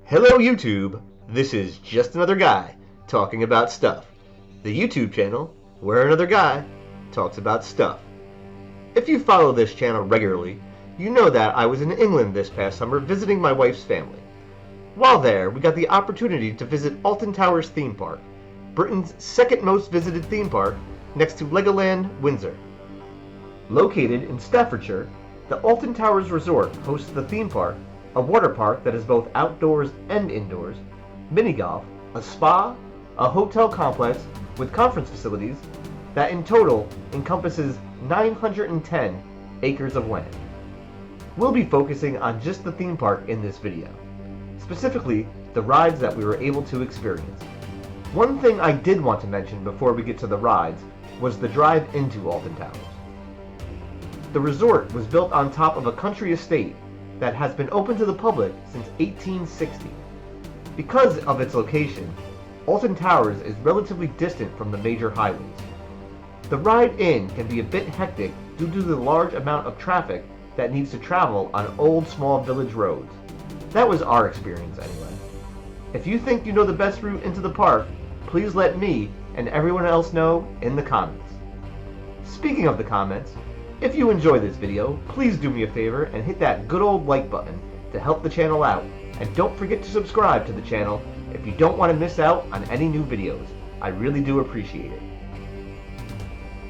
Hello YouTube, this is just another guy talking about stuff. The YouTube channel where another guy talks about stuff. If you follow this channel regularly, you know that I was in England this past summer visiting my wife's family. While there, we got the opportunity to visit Alton Towers theme park, Britain's second most visited theme park next to Legoland Windsor. Located in Staffordshire, the Alton Towers Resort hosts the theme park, a water park that is both outdoors and indoors, mini golf, a spa, a hotel complex with conference facilities that in total encompasses 910 acres of land. We'll be focusing on just the theme park in this video, specifically the rides that we were able to experience. One thing I did want to mention before we get to the rides was the drive into Alton Towers. The resort was built on top of a country estate that has been open to the public since 1860. Because of its location, Alton Towers is relatively distant from the major highways. The ride in can be a bit hectic due to the large amount of traffic that needs to travel on old small village roads. That was our experience anyway. If you think you know the best route into the park, please let me and everyone else know in the comments. Speaking of the comments, if you enjoy this video, please do me a favor and hit that good old like button to help the channel out, and don't forget to subscribe to the channel if you don't want to miss out on any new videos. I really do appreciate it.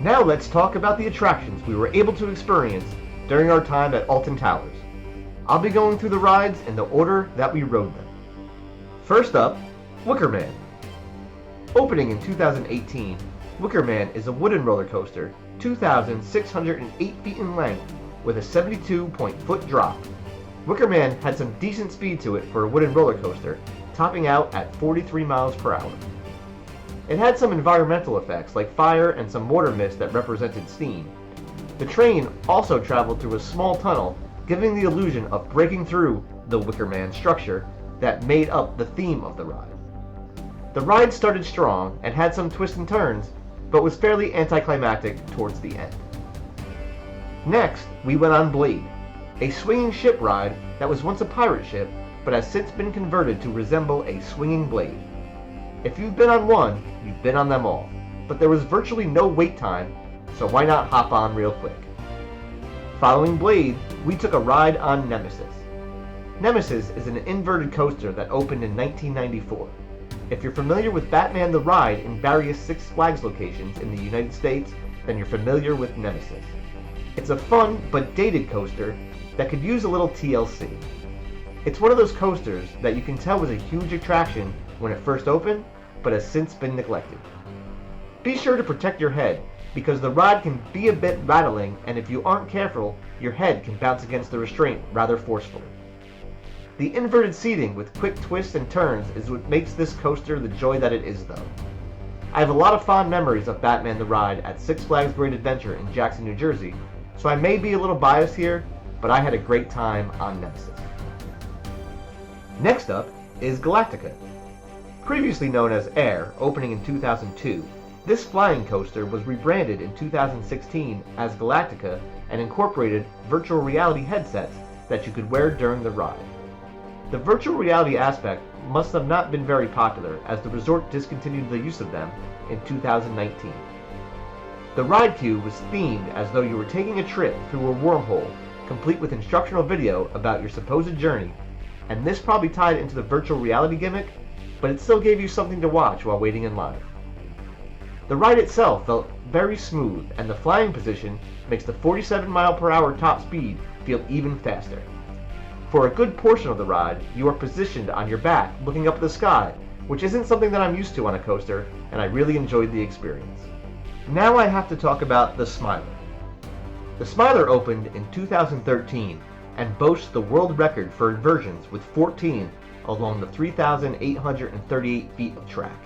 Now let's talk about the attractions we were able to experience during our time at Alton Towers. I'll be going through the rides in the order that we rode them. First up, Wicker Man. Opening in 2018, Wicker Man is a wooden roller coaster 2,608 feet in length with a 72-foot drop. Wicker Man had some decent speed to it for a wooden roller coaster, topping out at 43 miles per hour. It had some environmental effects like fire and some water mist that represented steam. The train also traveled through a small tunnel, giving the illusion of breaking through the Wicker Man structure that made up the theme of the ride. The ride started strong and had some twists and turns, but was fairly anticlimactic towards the end. Next, we went on Blade, a swinging ship ride that was once a pirate ship, but has since been converted to resemble a swinging blade. If you've been on one, you've been on them all, but there was virtually no wait time, so why not hop on real quick? Following Blade, we took a ride on Nemesis. Nemesis is an inverted coaster that opened in 1994. If you're familiar with Batman the Ride in various Six Flags locations in the United States, then you're familiar with Nemesis. It's a fun but dated coaster that could use a little TLC. It's one of those coasters that you can tell was a huge attraction when it first opened, but has since been neglected. Be sure to protect your head, because the ride can be a bit rattling, and if you aren't careful, your head can bounce against the restraint rather forcefully. The inverted seating with quick twists and turns is what makes this coaster the joy that it is though. I have a lot of fond memories of Batman the Ride at Six Flags Great Adventure in Jackson, New Jersey, so I may be a little biased here, but I had a great time on Nemesis. Next up is Galactica. Previously known as Air, opening in 2002, this flying coaster was rebranded in 2016 as Galactica and incorporated virtual reality headsets that you could wear during the ride. The virtual reality aspect must have not been very popular, as the resort discontinued the use of them in 2019. The ride queue was themed as though you were taking a trip through a wormhole, complete with instructional video about your supposed journey, and this probably tied into the virtual reality gimmick, but it still gave you something to watch while waiting in line. The ride itself felt very smooth, and the flying position makes the 47-mile-per-hour top speed feel even faster. For a good portion of the ride, you are positioned on your back looking up at the sky, which isn't something that I'm used to on a coaster, and I really enjoyed the experience. Now I have to talk about the Smiler. The Smiler opened in 2013 and boasts the world record for inversions with 14 along the 3,838 feet of track.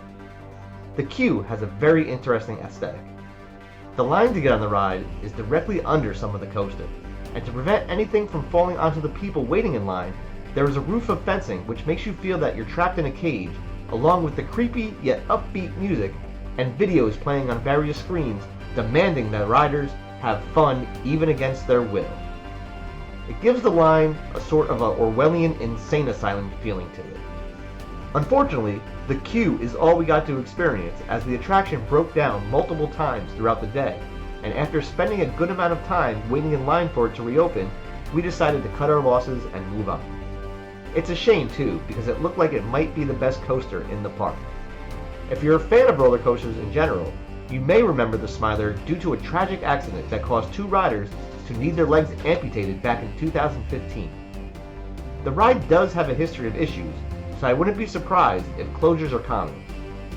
The queue has a very interesting aesthetic. The line to get on the ride is directly under some of the coaster, and to prevent anything from falling onto the people waiting in line, there is a roof of fencing which makes you feel that you're trapped in a cage, along with the creepy yet upbeat music and videos playing on various screens demanding that riders have fun even against their will. It gives the line a sort of a Orwellian insane asylum feeling to it. Unfortunately, the queue is all we got to experience as the attraction broke down multiple times throughout the day, and after spending a good amount of time waiting in line for it to reopen, we decided to cut our losses and move on. It's a shame too, because it looked like it might be the best coaster in the park. If you're a fan of roller coasters in general, you may remember the Smiler due to a tragic accident that caused 2 riders to need their legs amputated back in 2015. The ride does have a history of issues, so I wouldn't be surprised if closures are common.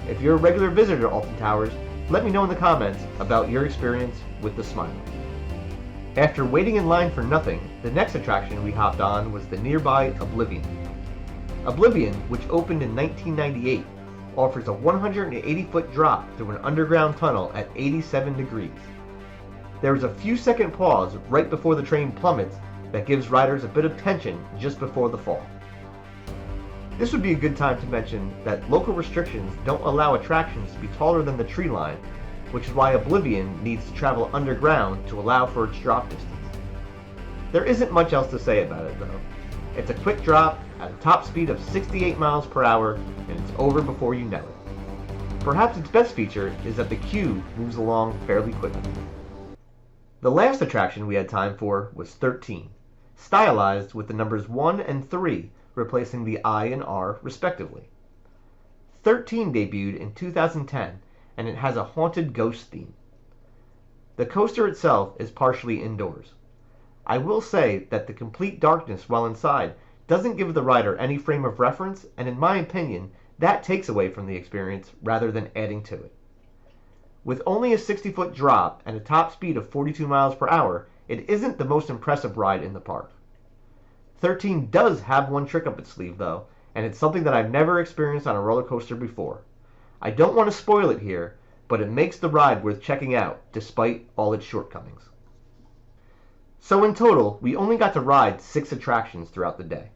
If you're a regular visitor to Alton Towers, let me know in the comments about your experience with the Smiler. After waiting in line for nothing, the next attraction we hopped on was the nearby Oblivion. Oblivion, which opened in 1998, offers a 180-foot drop through an underground tunnel at 87 degrees. There is a few second pause right before the train plummets that gives riders a bit of tension just before the fall. This would be a good time to mention that local restrictions don't allow attractions to be taller than the tree line, which is why Oblivion needs to travel underground to allow for its drop distance. There isn't much else to say about it though. It's a quick drop at a top speed of 68 miles per hour and it's over before you know it. Perhaps its best feature is that the queue moves along fairly quickly. The last attraction we had time for was 13, stylized with the numbers 1 and 3 replacing the I and R respectively. 13 debuted in 2010 and it has a haunted ghost theme. The coaster itself is partially indoors. I will say that the complete darkness while inside doesn't give the rider any frame of reference, and in my opinion, that takes away from the experience rather than adding to it. With only a 60-foot drop and a top speed of 42 miles per hour, it isn't the most impressive ride in the park. 13 does have one trick up its sleeve though, and it's something that I've never experienced on a roller coaster before. I don't want to spoil it here, but it makes the ride worth checking out despite all its shortcomings. So in total, we only got to ride 6 attractions throughout the day.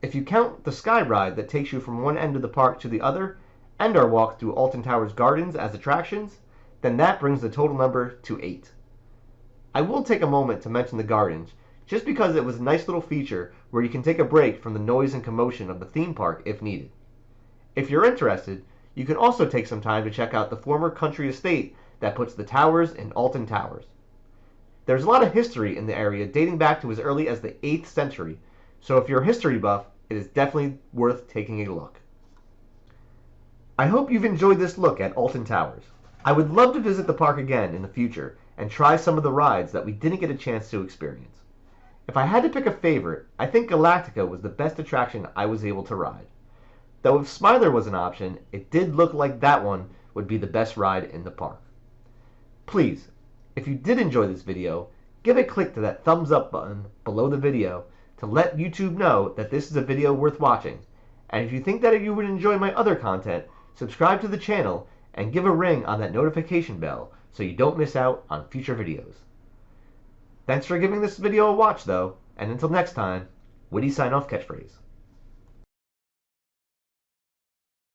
If you count the Sky Ride that takes you from one end of the park to the other, and our walk through Alton Towers Gardens as attractions, then that brings the total number to 8. I will take a moment to mention the gardens, just because it was a nice little feature where you can take a break from the noise and commotion of the theme park if needed. If you're interested, you can also take some time to check out the former country estate that puts the towers in Alton Towers. There's a lot of history in the area dating back to as early as the 8th century, so if you're a history buff, it is definitely worth taking a look. I hope you've enjoyed this look at Alton Towers. I would love to visit the park again in the future and try some of the rides that we didn't get a chance to experience. If I had to pick a favorite, I think Galactica was the best attraction I was able to ride. Though if Smiler was an option, it did look like that one would be the best ride in the park. Please, if you did enjoy this video, give a click to that thumbs up button below the video to let YouTube know that this is a video worth watching. And if you think that you would enjoy my other content, subscribe to the channel and give a ring on that notification bell so you don't miss out on future videos. Thanks for giving this video a watch though, and until next time, Woody sign off catchphrase.